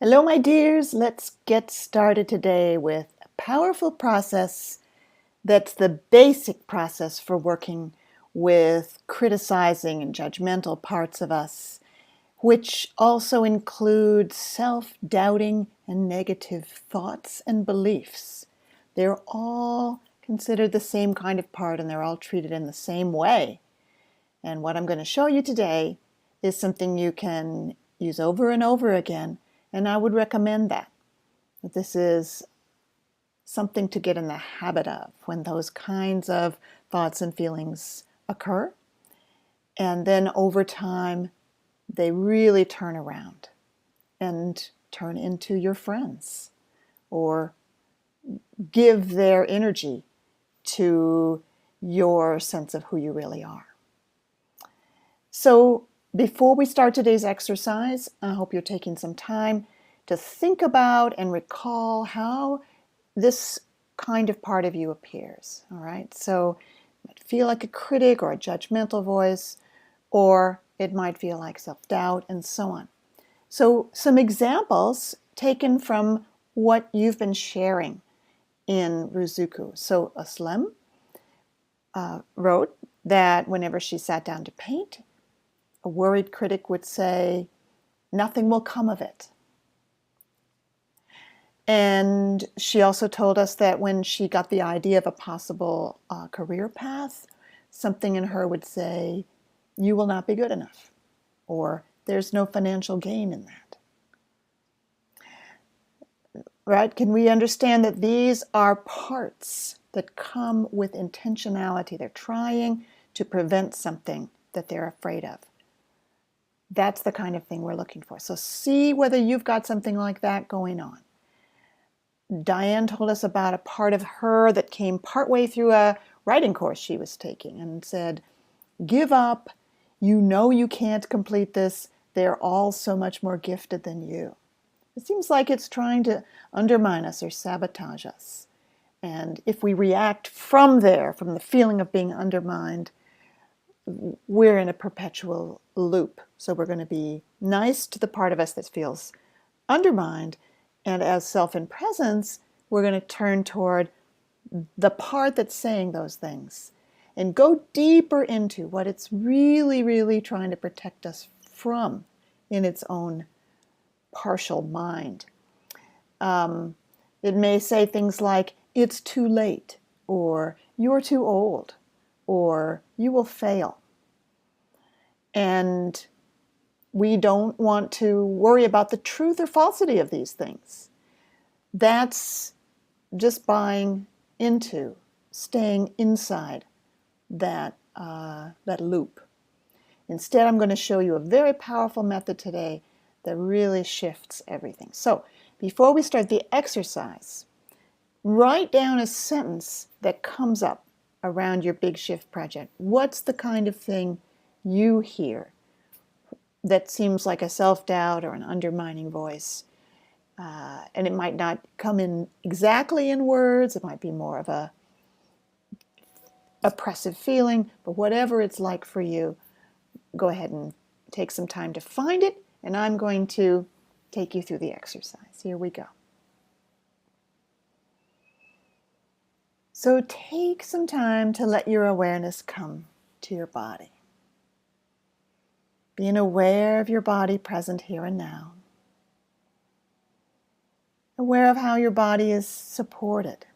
Hello, my dears. Let's get started today with a powerful process that's the basic process for working with criticizing and judgmental parts of us, which also includes self-doubting and negative thoughts and beliefs. They're all considered the same kind of part and they're all treated in the same way. And what I'm going to show you today is something you can use over and over again, and I would recommend that. This is something to get in the habit of when those kinds of thoughts and feelings occur. And then over time, they really turn around and turn into your friends or give their energy to your sense of who you really are. So before we start today's exercise, I hope you're taking some time to think about and recall how this kind of part of you appears. All right, so it might feel like a critic or a judgmental voice, or it might feel like self-doubt and so on. So some examples taken from what you've been sharing in Ruzuku. So Aslem wrote that whenever she sat down to paint, a worried critic would say, "Nothing will come of it." And she also told us that when she got the idea of a possible career path, something in her would say, "You will not be good enough," or "There's no financial gain in that." Right? Can we understand that these are parts that come with intentionality? They're trying to prevent something that they're afraid of. That's the kind of thing we're looking for. So see whether you've got something like that going on. Diane told us about a part of her that came partway through a writing course she was taking and said, "Give up. You know you can't complete this. They're all so much more gifted than you." It seems like it's trying to undermine us or sabotage us. And if we react from there, from the feeling of being undermined, we're in a perpetual loop. So we're going to be nice to the part of us that feels undermined, and as self in presence, we're going to turn toward the part that's saying those things and go deeper into what it's really, really trying to protect us from in its own partial mind. It may say things like, "It's too late," or "You're too old," or "You will fail." And we don't want to worry about the truth or falsity of these things. That's just buying into, staying inside that loop. Instead, I'm going to show you a very powerful method today that really shifts everything. So before we start the exercise, write down a sentence that comes up around your big shift project. What's the kind of thing you hear that seems like a self-doubt or an undermining voice? And it might not come in exactly in words. It might be more of a oppressive feeling, but whatever it's like for you, go ahead and take some time to find it, and I'm going to take you through the exercise. Here we go. So take some time to let your awareness come to your body. Being aware of your body present here and now. Aware of how your body is supported.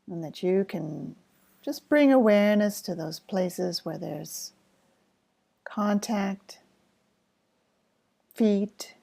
And that you can just bring awareness to those places where there's contact, feet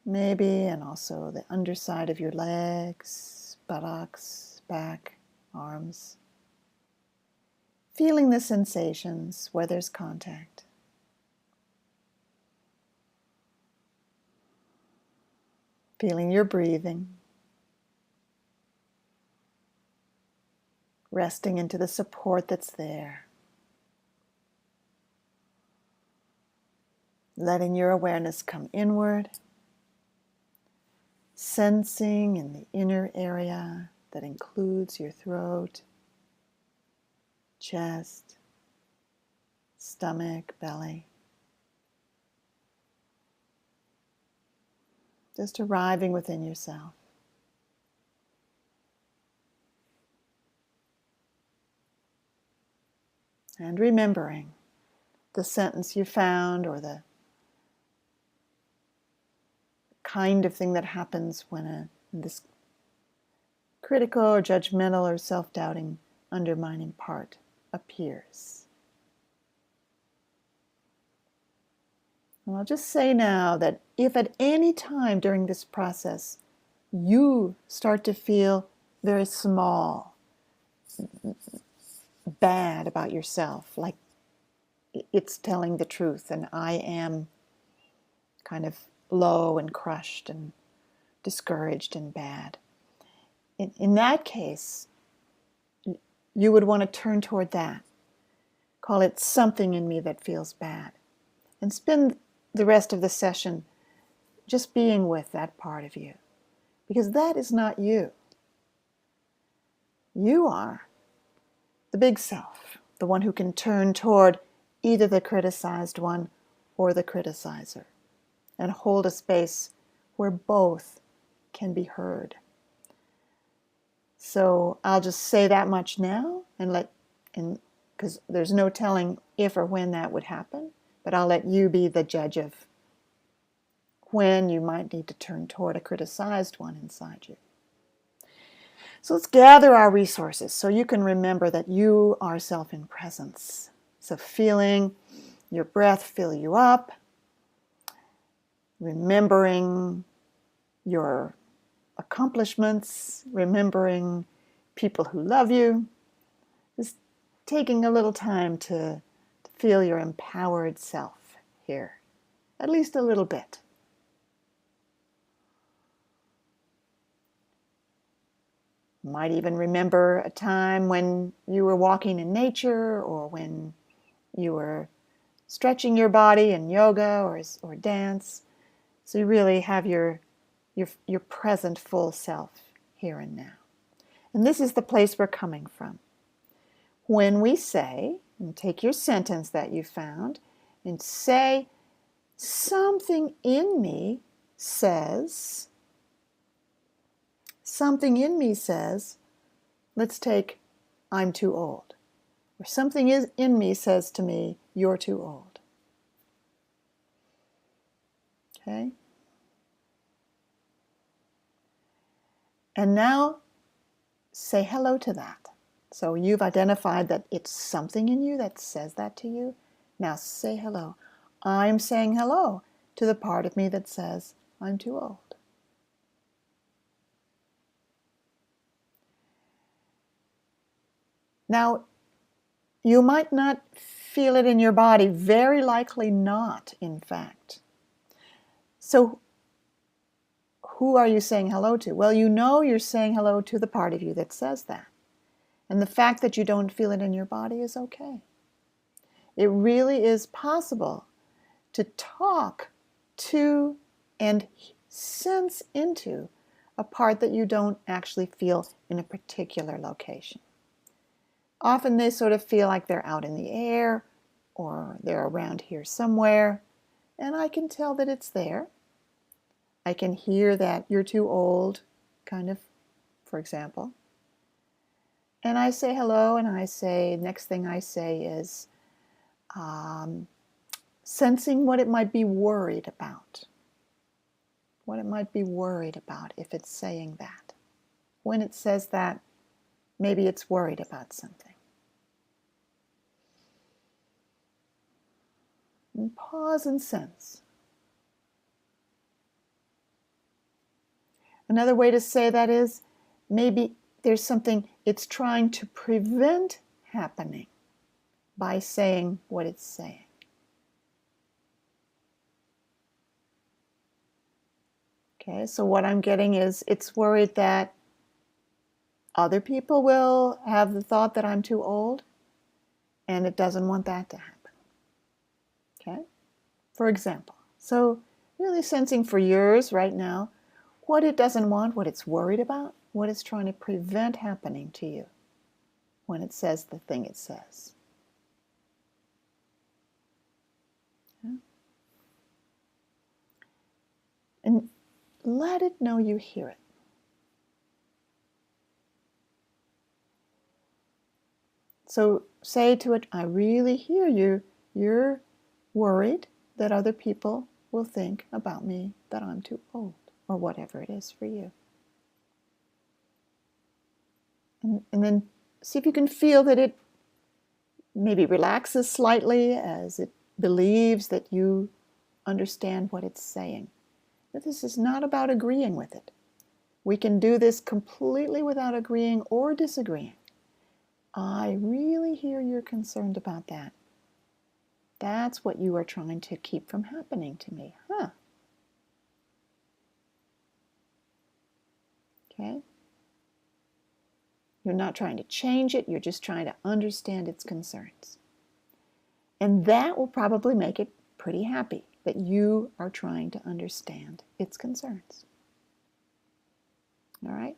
maybe, and also the underside of your legs, buttocks, back, arms. Feeling the sensations where there's contact. Feeling your breathing. Resting into the support that's there. Letting your awareness come inward. Sensing in the inner area that includes your throat, chest, stomach, belly. Just arriving within yourself. And remembering the sentence you found or the kind of thing that happens when this critical or judgmental or self-doubting, undermining part appears. And I'll just say now that if at any time during this process you start to feel very small, bad about yourself, like it's telling the truth and I am kind of low and crushed and discouraged and bad, in that case, you would want to turn toward that. Call it something in me that feels bad. And spend the rest of the session just being with that part of you. Because that is not you. You are the big self, the one who can turn toward either the criticized one or the criticizer, and hold a space where both can be heard. So I'll just say that much now, because there's no telling if or when that would happen, but I'll let you be the judge of when you might need to turn toward a criticized one inside you. So let's gather our resources so you can remember that you are self in presence. So feeling your breath fill you up, remembering your accomplishments, remembering people who love you, just taking a little time to feel your empowered self here, at least a little bit. You might even remember a time when you were walking in nature or when you were stretching your body in yoga or dance. So you really have your present full self here and now. And this is the place we're coming from. When we say, and take your sentence that you found, and say, something in me says, let's take, I'm too old. Or something in me says to me, you're too old. Okay? And now, say hello to that. So you've identified that it's something in you that says that to you. Now say hello. I'm saying hello to the part of me that says, I'm too old. Now, you might not feel it in your body, very likely not, in fact. So who are you saying hello to? Well, you know you're saying hello to the part of you that says that. And the fact that you don't feel it in your body is okay. It really is possible to talk to and sense into a part that you don't actually feel in a particular location. Often they sort of feel like they're out in the air or they're around here somewhere, and I can tell that it's there. I can hear that you're too old, kind of, for example. And I say hello, and next thing I say is sensing what it might be worried about. What it might be worried about if it's saying that. When it says that, maybe it's worried about something. And pause and sense. Another way to say that is maybe there's something it's trying to prevent happening by saying what it's saying. Okay, so what I'm getting is it's worried that other people will have the thought that I'm too old, and it doesn't want that to happen. Okay, for example. So really sensing for yours right now what it doesn't want, what it's worried about, what it's trying to prevent happening to you when it says the thing it says. Okay. And let it know you hear it. So say to it, I really hear you. You're worried that other people will think about me that I'm too old, or whatever it is for you. And then see if you can feel that it maybe relaxes slightly as it believes that you understand what it's saying. But this is not about agreeing with it. We can do this completely without agreeing or disagreeing. I really hear you're concerned about that. That's what you are trying to keep from happening to me, huh? Okay? You're not trying to change it, you're just trying to understand its concerns. And that will probably make it pretty happy that you are trying to understand its concerns. All right?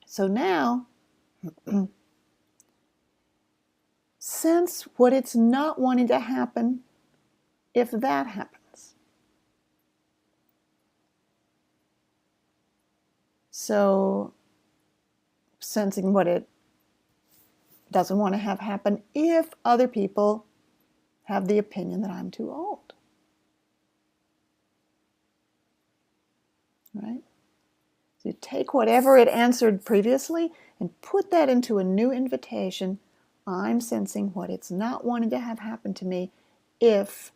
So now, sense what it's not wanting to happen if that happens. So, sensing what it doesn't want to have happen if other people have the opinion that I'm too old. Right? So you take whatever it answered previously and put that into a new invitation. I'm sensing what it's not wanting to have happen to me if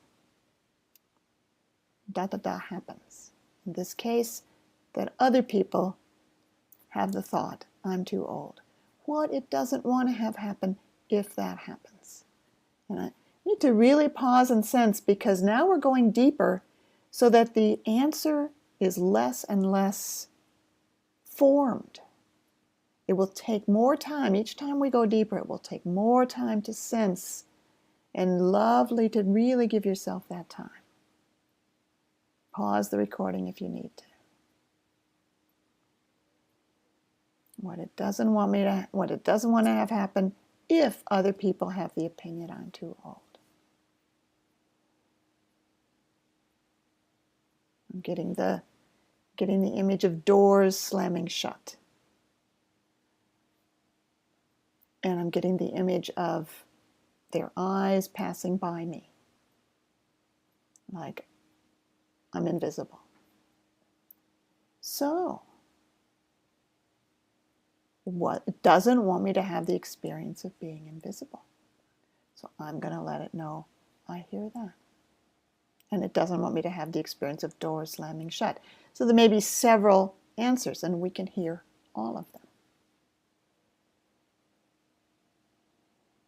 happens. In this case, that other people have the thought, I'm too old. What it doesn't want to have happen if that happens. And I need to really pause and sense, because now we're going deeper so that the answer is less and less formed. It will take more time. Each time we go deeper, it will take more time to sense, and lovely to really give yourself that time. Pause the recording if you need to. What it doesn't want to have happen if other people have the opinion I'm too old. I'm getting the image of doors slamming shut. And I'm getting the image of their eyes passing by me, like I'm invisible. So, it doesn't want me to have the experience of being invisible. So I'm going to let it know I hear that. And it doesn't want me to have the experience of doors slamming shut. So there may be several answers, and we can hear all of them.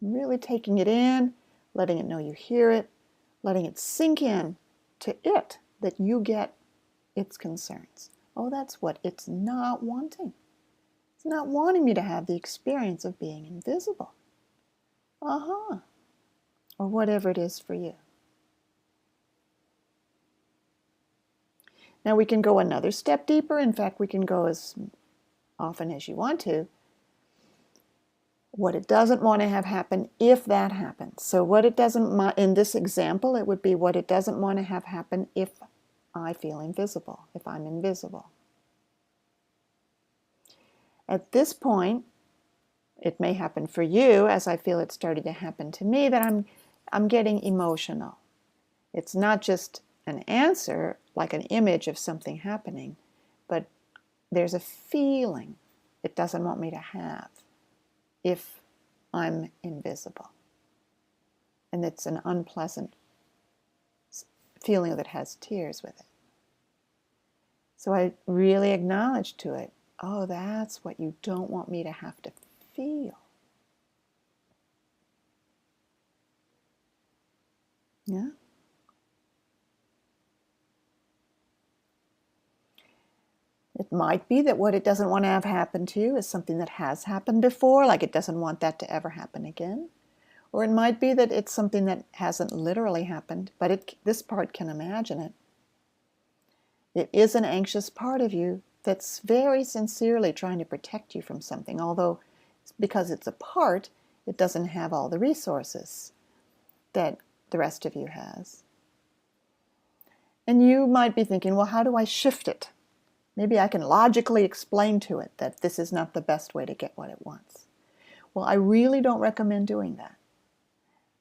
Really taking it in, letting it know you hear it, letting it sink in to it that you get its concerns. Oh, that's what it's not wanting. It's not wanting me to have the experience of being invisible. Or whatever it is for you. Now we can go another step deeper. In fact, we can go as often as you want to. What it doesn't want to have happen if that happens. So what it doesn't, in this example, it would be what it doesn't want to have happen if I feel invisible, if I'm invisible. At this point, it may happen for you, as I feel it's starting to happen to me, that I'm getting emotional. It's not just an answer, like an image of something happening, but there's a feeling it doesn't want me to have if I'm invisible. And it's an unpleasant feeling that has tears with it. So I really acknowledge to it, oh, that's what you don't want me to have to feel. Yeah? It might be that what it doesn't want to have happen to you is something that has happened before, like it doesn't want that to ever happen again. Or it might be that it's something that hasn't literally happened, but this part can imagine it. It is an anxious part of you that's very sincerely trying to protect you from something, although because it's a part, it doesn't have all the resources that the rest of you has. And you might be thinking, well, how do I shift it? Maybe I can logically explain to it that this is not the best way to get what it wants. Well, I really don't recommend doing that.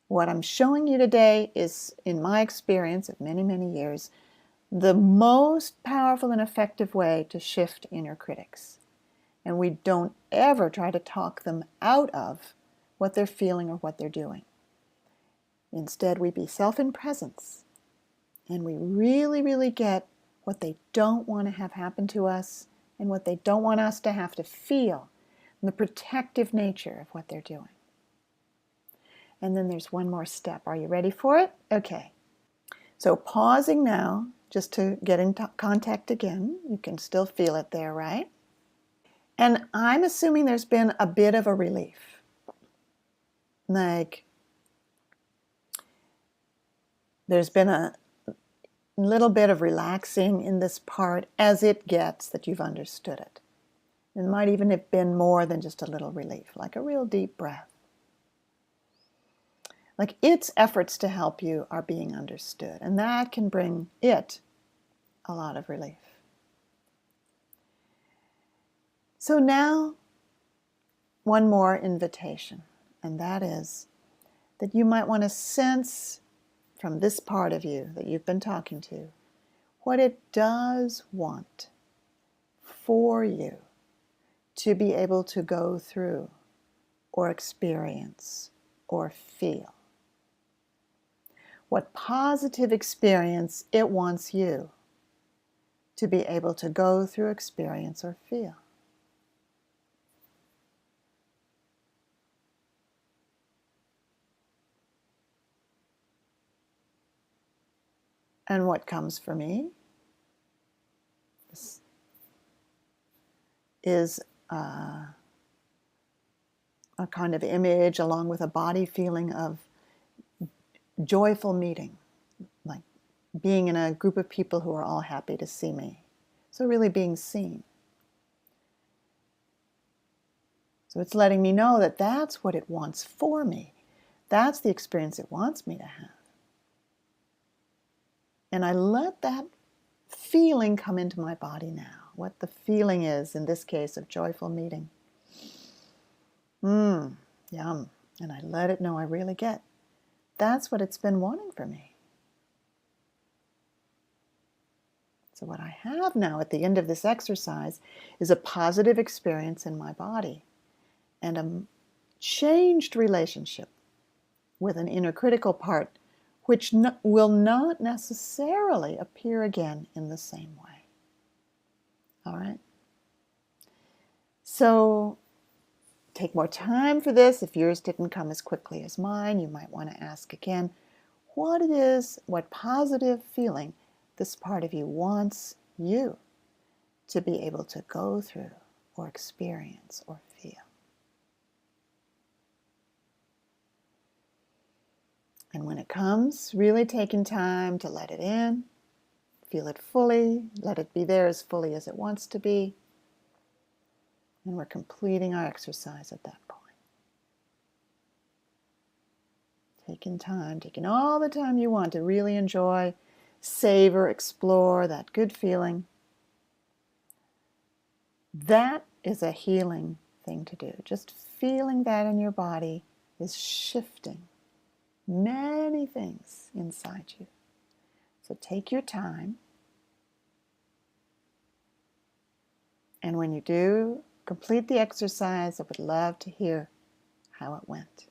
What I'm showing you today is, in my experience of many, many years, the most powerful and effective way to shift inner critics. And we don't ever try to talk them out of what they're feeling or what they're doing. Instead, we be self in presence, and we really, really get what they don't want to have happen to us and what they don't want us to have to feel, and the protective nature of what they're doing. And then there's one more step. Are you ready for it? Okay. So pausing now, just to get in contact again. You can still feel it there, right? And I'm assuming there's been a bit of a relief. Like, there's been a little bit of relaxing in this part as it gets that you've understood it. It might even have been more than just a little relief, like a real deep breath. Like its efforts to help you are being understood, and that can bring it a lot of relief. So now, one more invitation, and that is that you might want to sense from this part of you that you've been talking to what it does want for you to be able to go through or experience or feel. What positive experience it wants you to be able to go through, experience, or feel. And what comes for me is a kind of image along with a body feeling of joyful meeting, like being in a group of people who are all happy to see me. So really being seen. So it's letting me know that that's what it wants for me. That's the experience it wants me to have. And I let that feeling come into my body now. What the feeling is, in this case, of joyful meeting. Yum. And I let it know I really get. That's what it's been wanting for me. So what I have now at the end of this exercise is a positive experience in my body and a changed relationship with an inner critical part which will not necessarily appear again in the same way. All right? So take more time for this. If yours didn't come as quickly as mine, you might want to ask again what it is, what positive feeling this part of you wants you to be able to go through or experience or feel. And when it comes, really taking time to let it in, feel it fully, let it be there as fully as it wants to be. And we're completing our exercise at that point. Taking all the time you want to really enjoy, savor, explore that good feeling. That is a healing thing to do. Just feeling that in your body is shifting many things inside you. So take your time. And when you do complete the exercise, I would love to hear how it went.